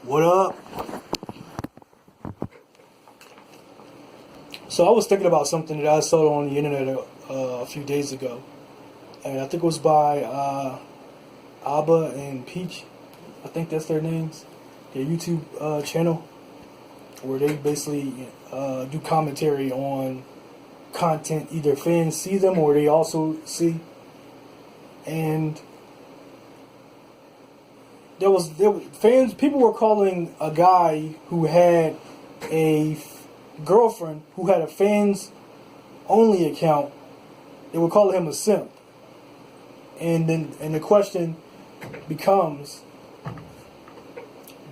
What up? So I was thinking about something that I saw on the internet a few days ago, and I think it was by Abba and Peach. I think that's their names. Their YouTube channel, where they basically do commentary on content either fans see them or they also see. And there was fans. People were calling a guy who had a girlfriend who had a fans only account. They were calling him a simp. And the question becomes: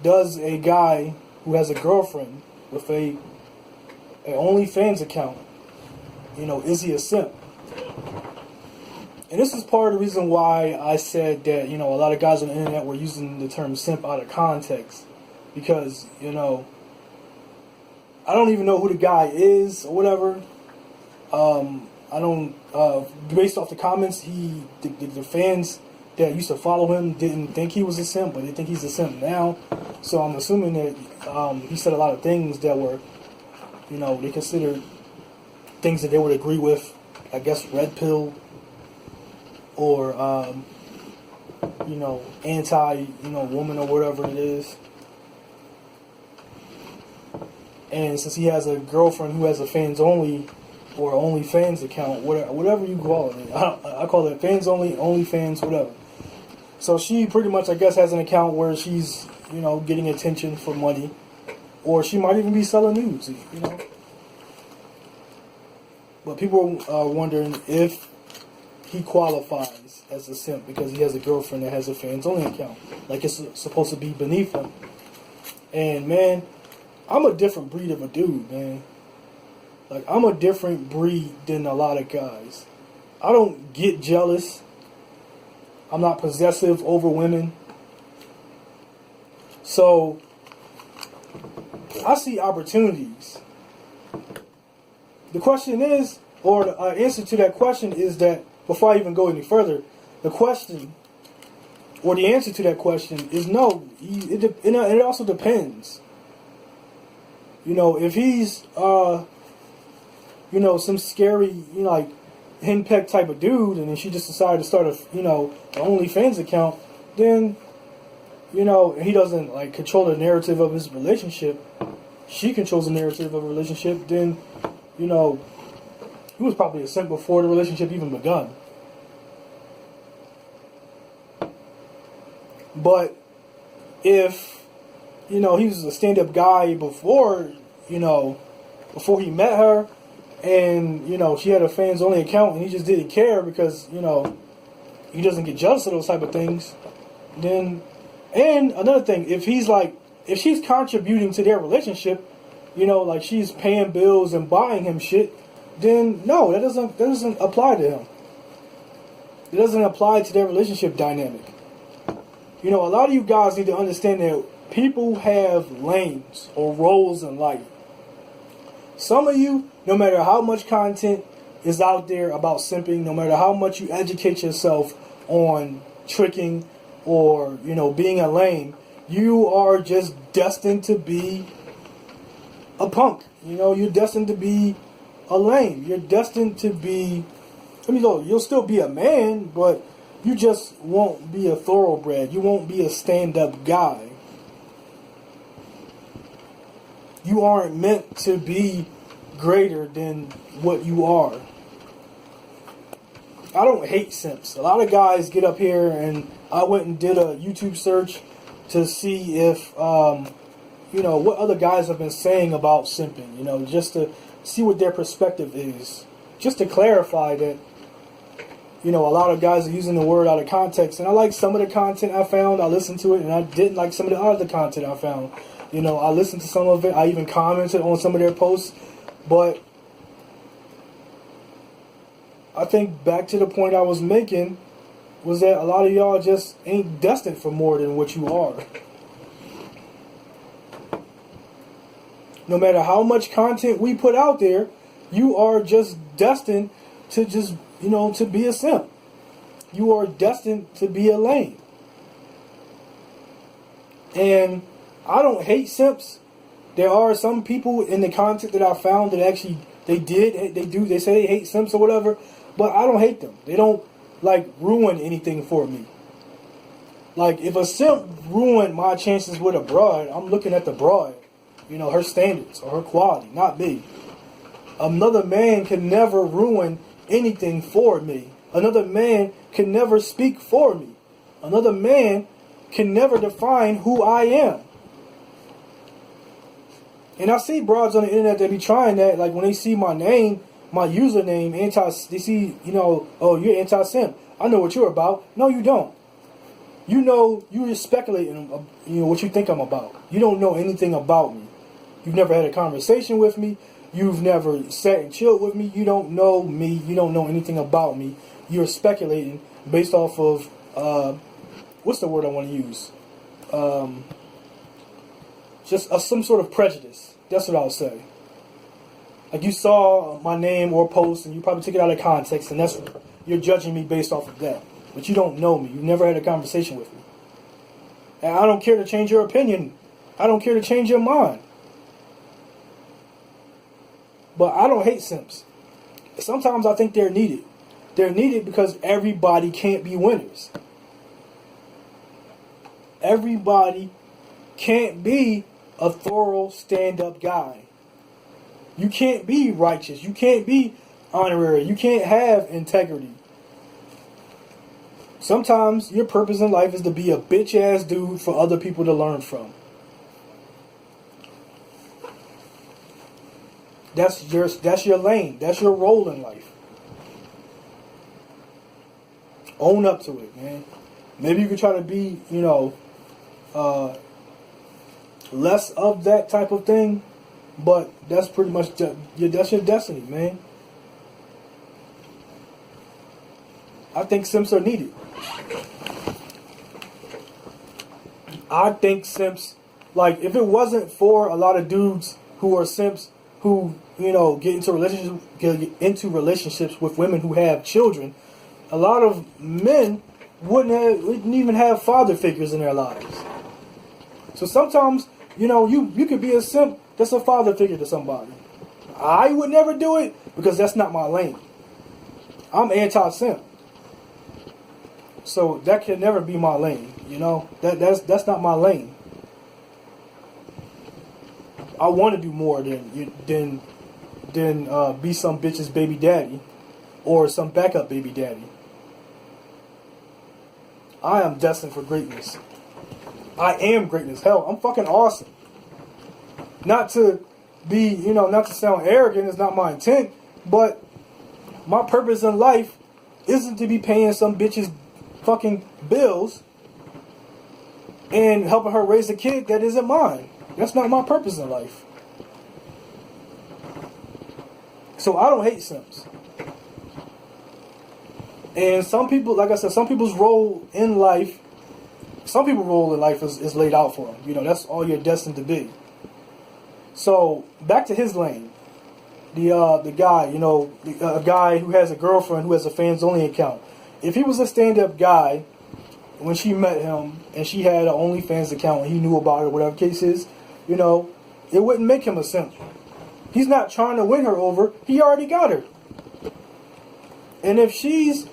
does a guy who has a girlfriend with a OnlyFans account, is he a simp? And this is part of the reason why I said that, a lot of guys on the internet were using the term simp out of context. Because, I don't even know who the guy is or whatever. I don't, based off the comments, the fans that used to follow him didn't think he was a simp, but they think he's a simp now. So I'm assuming that he said a lot of things that were, they considered things that they would agree with. I guess red pill or, anti, woman or whatever it is. And since he has a girlfriend who has a fans only or OnlyFans account, whatever you call it, I call it fans only, OnlyFans, whatever. So she pretty much, I guess, has an account where she's, getting attention for money, or she might even be selling nudes, But people are wondering if he qualifies as a simp because he has a girlfriend that has a fans only account, like it's supposed to be beneath him. And man, I'm a different breed of a dude, man. Like, I'm a different breed than a lot of guys. I don't get jealous. I'm not possessive over women. So, I see opportunities. The question is, or the answer to that question is that, before I even go any further, the question, or the answer to that question is no. It also depends. If he's, some scary, like, henpeck type of dude, and then she just decided to start an OnlyFans account, then, he doesn't, like, control the narrative of his relationship. She controls the narrative of a relationship, then, he was probably a simp before the relationship even begun. But if, he was a stand-up guy before, before he met her, and, she had a fans-only account, and he just didn't care because, he doesn't get jealous of those type of things, then, and another thing, if she's contributing to their relationship, like she's paying bills and buying him shit, then no, that doesn't apply to him. It doesn't apply to their relationship dynamic. A lot of you guys need to understand that people have lanes or roles in life. Some of you, no matter how much content is out there about simping, no matter how much you educate yourself on tricking or, being a lame, you are just destined to be a punk. You're destined to be a lame. You're destined to be, you'll still be a man, but you just won't be a thoroughbred. You won't be a stand-up guy. You aren't meant to be greater than what you are. I don't hate simps. A lot of guys get up here, and I went and did a YouTube search to see if, what other guys have been saying about simping, just to see what their perspective is. Just to clarify that, a lot of guys are using the word out of context, and I like some of the content I found. I listened to it, and I didn't like some of the other content I found. I listened to some of it. I even commented on some of their posts. But I think back to the point I was making was that a lot of y'all just ain't destined for more than what you are. No matter how much content we put out there, you are just destined to just, to be a simp. You are destined to be a lame. And I don't hate simps. There are some people in the content that I found that actually they say they hate simps or whatever, but I don't hate them. They don't like ruin anything for me. Like if a simp ruined my chances with a broad, I'm looking at the broad, you know, her standards or her quality, not me. Another man can never ruin anything for me. Another man can never speak for me. Another man can never define who I am. And I see broads on the internet that be trying that, like when they see my name, my username, they see, you know, oh, you're anti-simp. I know what you're about. No, you don't. You know, you're speculating, you know, what you think I'm about. You don't know anything about me. You've never had a conversation with me. You've never sat and chilled with me. You don't know me. You don't know anything about me. You're speculating based off of, what's the word I want to use? Just some sort of prejudice. That's what I'll say. Like you saw my name or post and you probably took it out of context and you're judging me based off of that. But you don't know me. You've never had a conversation with me. And I don't care to change your opinion. I don't care to change your mind. But I don't hate simps. Sometimes I think they're needed. They're needed because everybody can't be winners. Everybody can't be a thorough stand-up guy. You can't be righteous. You can't be honorary. You can't have integrity. Sometimes your purpose in life is to be a bitch-ass dude for other people to learn from. That's your lane. That's your role in life. Own up to it, man. Maybe you could try to be, you know, less of that type of thing, but that's pretty much that's your destiny, man. I think simps are needed. I think simps, like, if it wasn't for a lot of dudes who are simps who, you know, get into relationships with women who have children, a lot of men wouldn't even have father figures in their lives. So sometimes, you know, you could be a simp that's a father figure to somebody. I would never do it because that's not my lane. I'm anti-simp. So that can never be my lane, you know? That's not my lane. I want to do more than be some bitch's baby daddy or some backup baby daddy. I am destined for greatness. I am greatness. Hell, I'm fucking awesome. Not to be, you know, not to sound arrogant, it's not my intent, but my purpose in life isn't to be paying some bitch's fucking bills and helping her raise a kid that isn't mine. That's not my purpose in life. So I don't hate simps. And some people, like I said, some people's role in life, some people's role in life is laid out for them. You know, that's all you're destined to be. So back to his lane. The guy, you know, a guy who has a girlfriend who has a fans only account. If he was a stand-up guy, when she met him and she had an OnlyFans account and he knew about it, whatever case is, you know, it wouldn't make him a simp. He's not trying to win her over. He already got her. And if she's,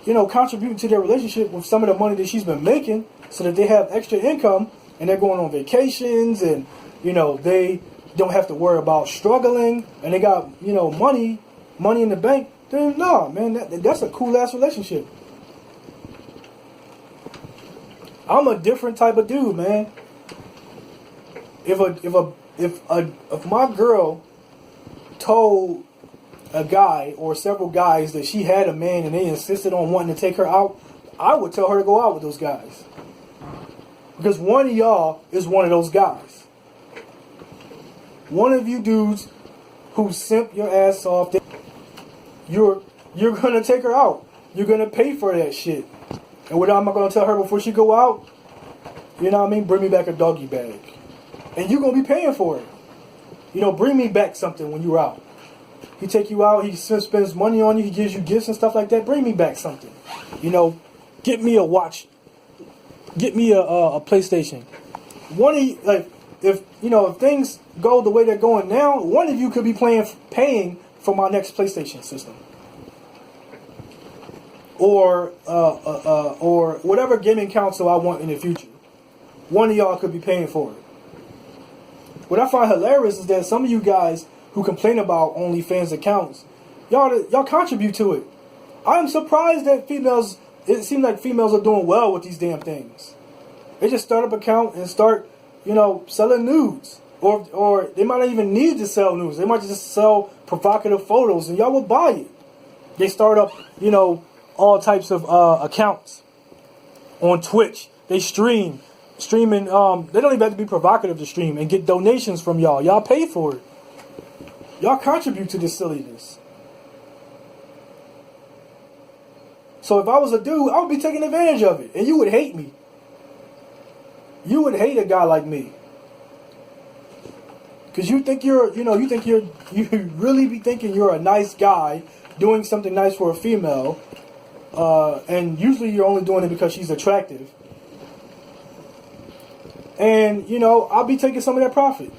you know, contributing to their relationship with some of the money that she's been making so that they have extra income and they're going on vacations and, you know, they don't have to worry about struggling and they got, you know, money in the bank, then no, man, that's a cool-ass relationship. I'm a different type of dude, man. If my girl told a guy or several guys that she had a man and they insisted on wanting to take her out, I would tell her to go out with those guys. Because one of y'all is one of those guys. One of you dudes who simp your ass off, you're going to take her out. You're going to pay for that shit. And what am I going to tell her before she go out? You know what I mean? Bring me back a doggy bag. And you're going to be paying for it. You know, bring me back something when you're out. He take you out, he spends money on you, he gives you gifts and stuff like that. Bring me back something. You know, get me a watch. Get me a PlayStation. One of you, like, if things go the way they're going now, one of you could be paying for my next PlayStation system, or whatever gaming console I want in the future. One of y'all could be paying for it. What I find hilarious is that some of you guys who complain about OnlyFans accounts, y'all contribute to it. I'm surprised that it seems like females are doing well with these damn things. They just start up an account and start, selling nudes. Or they might not even need to sell nudes. They might just sell provocative photos and y'all will buy it. They start up, all types of accounts on Twitch. They streaming. They don't even have to be provocative to stream and get donations from y'all. Y'all pay for it. Y'all contribute to this silliness. So if I was a dude, I would be taking advantage of it. And you would hate me. You would hate a guy like me. Because you really be thinking you're a nice guy doing something nice for a female. And usually you're only doing it because she's attractive. And, I'll be taking some of that profit.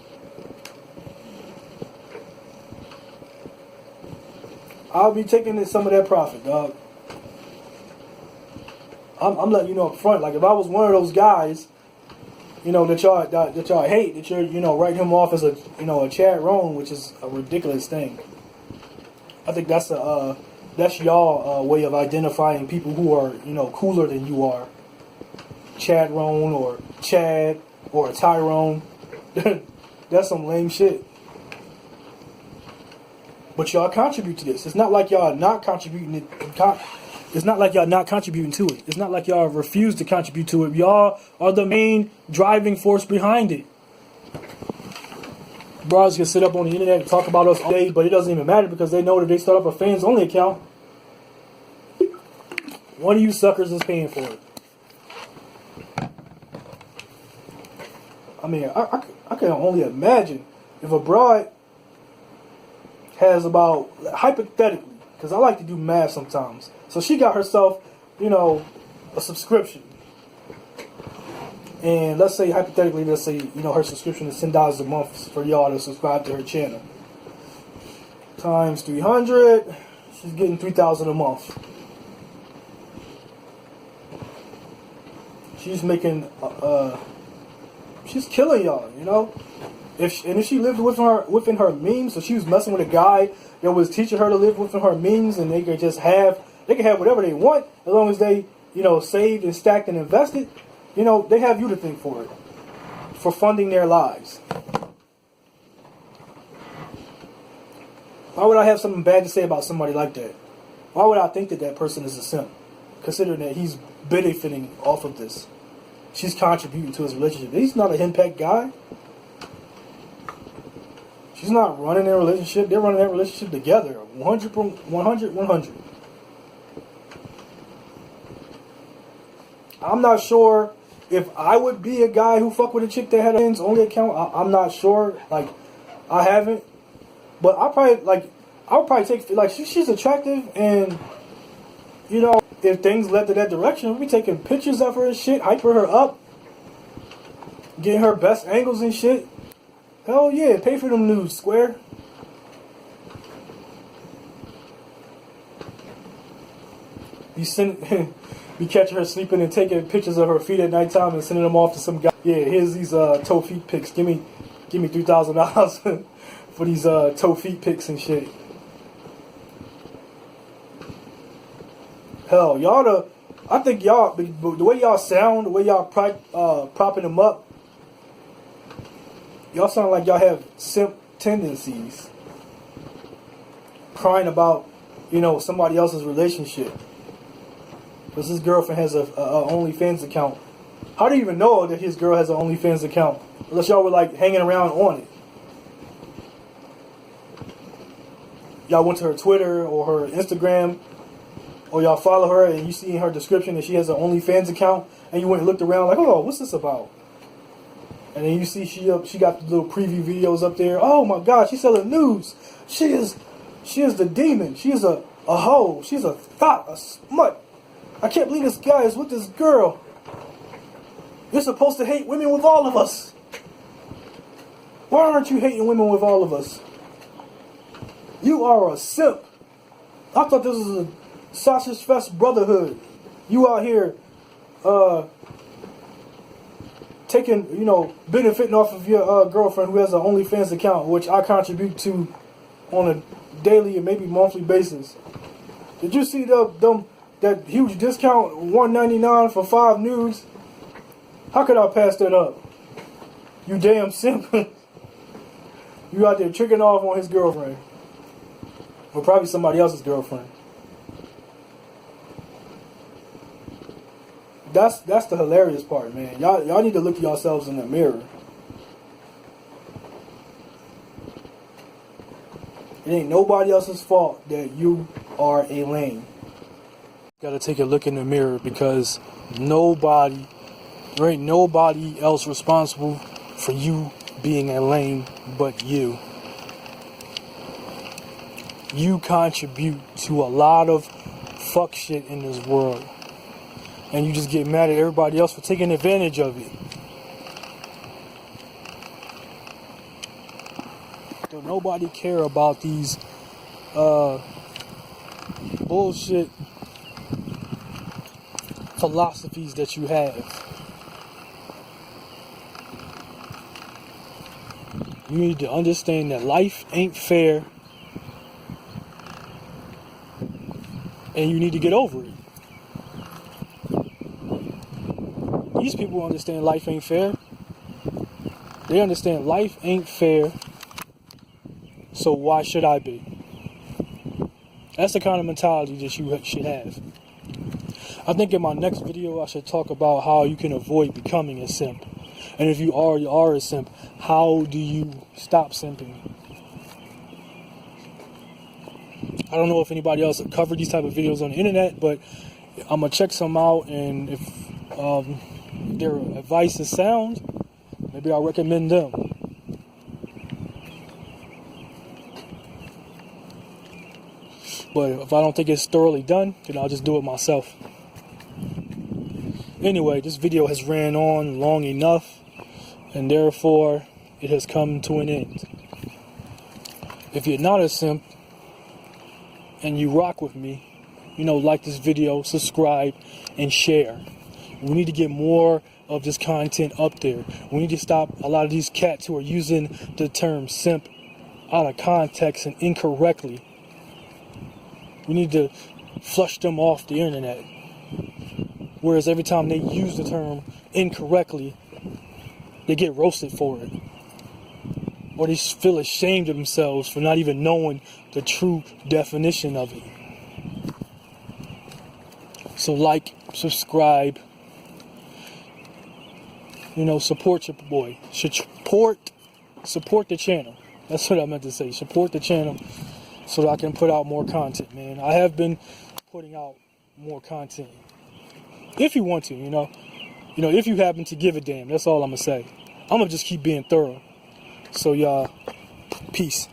I'll be taking some of that profit, dog. I'm letting you know up front. Like, if I was one of those guys, that y'all hate, that you're, writing him off as a Chad Roan, which is a ridiculous thing. I think that's y'all way of identifying people who are, cooler than you are. Chad Roan or Chad or a Tyrone. That's some lame shit. But y'all contribute to this. It's not like y'all not contributing it. It's not like y'all not contributing to it. It's not like y'all refuse to contribute to it. Y'all are the main driving force behind it. Brawds can sit up on the internet and talk about us all day, but it doesn't even matter because they know that they start up a fans only account. One of you suckers is paying for it. I mean, I can only imagine if a broad has about, hypothetically, because I like to do math sometimes. So she got herself, a subscription. And let's say, hypothetically, her subscription is $10 a month for y'all to subscribe to her channel. Times 300, she's getting $3,000 a month. She's making, she's killing y'all, If she lived within her means, so she was messing with a guy that was teaching her to live within her means, and they could have whatever they want as long as they, saved and stacked and invested. They have you to thank for it, for funding their lives. Why would I have something bad to say about somebody like that? Why would I think that person is a simp, considering that he's benefiting off of this? She's contributing to his relationship. He's not a henpecked guy. She's not running their relationship. They're running that relationship together. 100. I'm not sure if I would be a guy who fuck with a chick that had a fans only account. I'm not sure. Like, I haven't. But I would probably take, she's attractive, and, if things led to that direction, we'd be taking pictures of her and shit, hyping her up, getting her best angles and shit. Hell yeah, pay for them nudes, square. Be catching her sleeping and taking pictures of her feet at nighttime and sending them off to some guy. Yeah, here's these toe feet pics. Give me $3,000 for these toe feet pics and shit. Hell, I think y'all, the way y'all sound, the way y'all propping them up, y'all sound like y'all have simp tendencies. Crying about, somebody else's relationship. Because his girlfriend has a OnlyFans account. How do you even know that his girl has an OnlyFans account? Unless y'all were hanging around on it. Y'all went to her Twitter or her Instagram, or y'all follow her and you see in her description that she has an OnlyFans account, and you went and looked around like, oh, what's this about? And then you see she got the little preview videos up there. Oh my God, she's selling nudes. She is the demon. She is a hoe. She's a thought, a smut. I can't believe this guy is with this girl. You're supposed to hate women with all of us. Why aren't you hating women with all of us? You are a simp. I thought this was a sausage fest brotherhood. You out here taking, you know, benefiting off of your girlfriend who has an OnlyFans account, which I contribute to on a daily and maybe monthly basis. Did you see that huge discount, $1.99 for 5 nudes? How could I pass that up? You damn simp. You out there tricking off on his girlfriend. Or probably somebody else's girlfriend. That's the hilarious part, man. Y'all need to look at yourselves in the mirror. It ain't nobody else's fault that you are a lame. Gotta take a look in the mirror, because there ain't nobody else responsible for you being a lame but you. You contribute to a lot of fuck shit in this world. And you just get mad at everybody else for taking advantage of it. Don't nobody care about these bullshit philosophies that you have. You need to understand that life ain't fair, and you need to get over it. These people understand life ain't fair. They understand life ain't fair, so why should I be? That's the kind of mentality that you should have. I think in my next video I should talk about how you can avoid becoming a simp. And if you are a simp, how do you stop simping? I don't know if anybody else covered these type of videos on the internet, but I'm going to check some out, and if their advice is sound, maybe I'll recommend them. But if I don't think it's thoroughly done, then I'll just do it myself. Anyway, this video has ran on long enough, and therefore it has come to an end. If you're not a simp and you rock with me, you know, like this video, subscribe, and share. We need to get more of this content up there. We need to stop a lot of these cats who are using the term simp out of context and incorrectly. We need to flush them off the internet. Whereas every time they use the term incorrectly, they get roasted for it. Or they feel ashamed of themselves for not even knowing the true definition of it. So like, subscribe, you know, support your boy. Support the channel. That's what I meant to say. Support the channel so that I can put out more content, man. I have been putting out more content. If you want to, you know, if you happen to give a damn, that's all I'm gonna say. I'm gonna just keep being thorough. So y'all, peace.